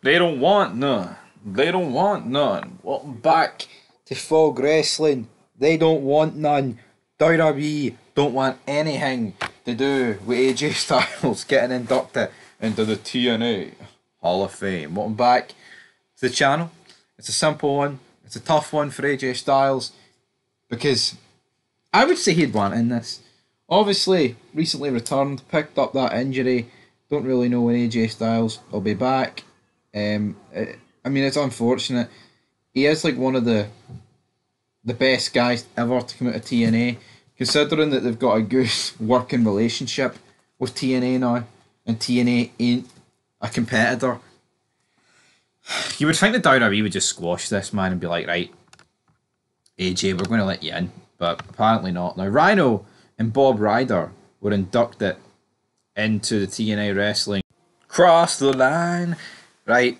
They don't want none. They don't want none. Welcome back to Fog Wrestling. They don't want none. WWE don't want anything to do with AJ Styles getting inducted into the TNA Hall of Fame. Welcome back to the channel. It's a simple one. It's a tough one for AJ Styles because I would say he'd want in this. Obviously, recently returned, picked up that injury. Don't really know when AJ Styles will be back. I mean, it's unfortunate. He is like one of the best guys ever to come out of TNA, considering that they've got a good working relationship with TNA now, and TNA ain't a competitor. You would think the WWE would just squash this man and be like, right, AJ, we're going to let you in, but apparently not. Now, Rhino and Bob Ryder were inducted into the TNA wrestling. Cross the line, right?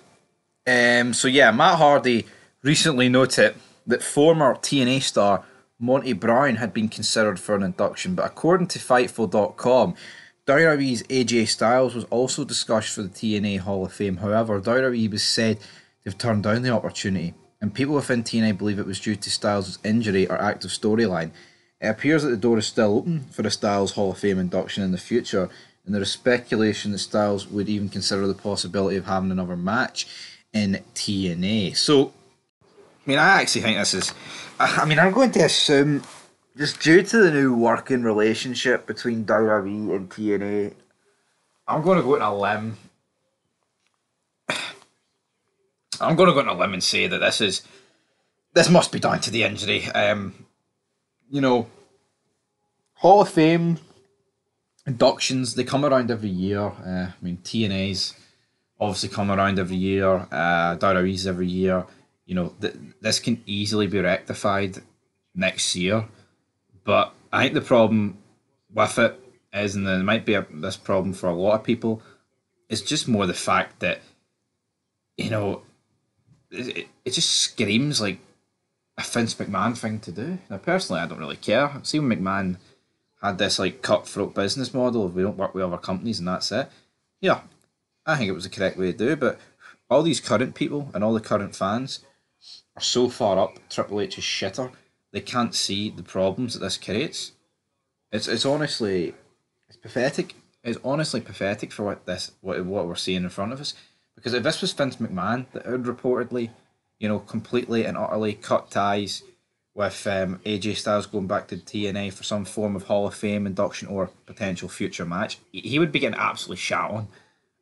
So yeah, Matt Hardy recently noted that former TNA star Monty Brown had been considered for an induction, but according to Fightful.com, WWE's AJ Styles was also discussed for the TNA Hall of Fame. However, WWE was said they've turned down the opportunity, and people within TNA believe it was due to Styles' injury or active storyline. It appears that the door is still open for a Styles Hall of Fame induction in the future, and there is speculation that Styles would even consider the possibility of having another match in TNA. So, I mean, I actually think this is... I mean, I'm going to assume, just due to the new working relationship between WWE and TNA, I'm going to go on a limb. I'm going to go on a limb and say that this must be down to the injury. You know, Hall of Fame inductions, they come around every year. I mean, TNA's obviously come around every year. WWE's every year. You know, this can easily be rectified next year. But I think the problem with it is, and there might be this problem for a lot of people, it's just more the fact that, you know, it just screams like a Vince McMahon thing to do. Now, personally, I don't really care. See, when McMahon had this like cutthroat business model of we don't work with other companies and that's it. Yeah, I think it was the correct way to do it, but all these current people and all the current fans are so far up Triple H's shitter, they can't see the problems that this creates. It's honestly, it's pathetic. It's honestly pathetic for what we're seeing in front of us. Because if this was Vince McMahon that had reportedly, you know, completely and utterly cut ties with AJ Styles going back to TNA for some form of Hall of Fame induction or potential future match, he would be getting absolutely shat on.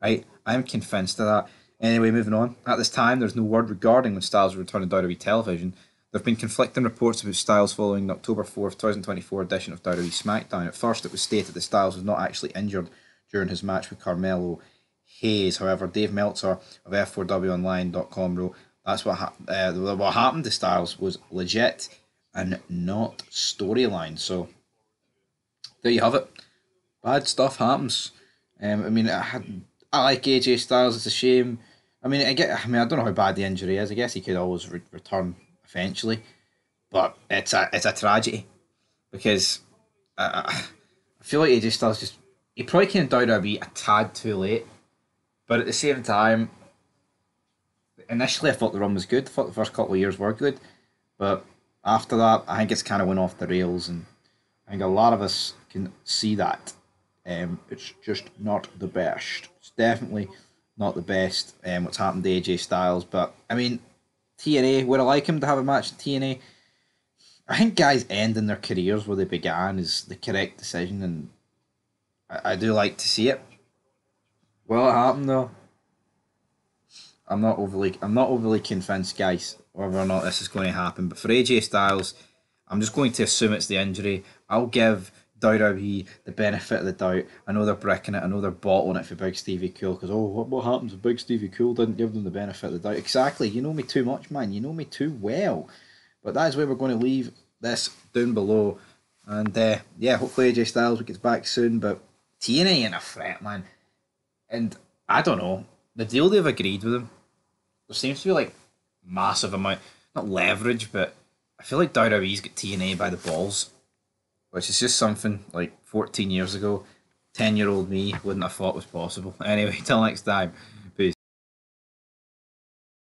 Right? I'm convinced of that. Anyway, moving on. At this time, there's no word regarding when Styles will return to WWE television. There have been conflicting reports about Styles following the October 4th, 2024 edition of WWE SmackDown. At first, it was stated that Styles was not actually injured during his match with Carmelo Hayes. However, Dave Meltzer of F4WOnline.com wrote that's what happened to Styles was legit and not storyline. So, there you have it. Bad stuff happens. I mean, I like AJ Styles. It's a shame. I mean, I don't know how bad the injury is. I guess he could always return eventually, but it's a tragedy because I feel like AJ Styles he probably came down to WWE a tad too late, but at the same time, initially I thought the run was good. I thought the first couple of years were good, but after that, I think it's kind of went off the rails, and I think a lot of us can see that. It's just not the best. It's definitely not the best. What's happened to AJ Styles, but I mean, TNA, would I like him to have a match in TNA? I think guys ending their careers where they began is the correct decision, and I do like to see it. Will it happen though? I'm not overly convinced, guys, whether or not this is going to happen. But for AJ Styles, I'm just going to assume it's the injury. I'll give WWE the benefit of the doubt. I know they're bricking it. I know they're bottling it for Big Stevie Cool because what happens if Big Stevie Cool didn't give them the benefit of the doubt? Exactly. You know me too much, man. You know me too well. But that is where we're going to leave this down below. And yeah, hopefully AJ Styles gets back soon. But TNA ain't a threat, man. And I don't know, the deal they've agreed with him, there seems to be like massive amount, not leverage, but I feel like WWE's got TNA by the balls, which is just something like 14 years ago, 10-year-old me wouldn't have thought was possible. Anyway, till next time.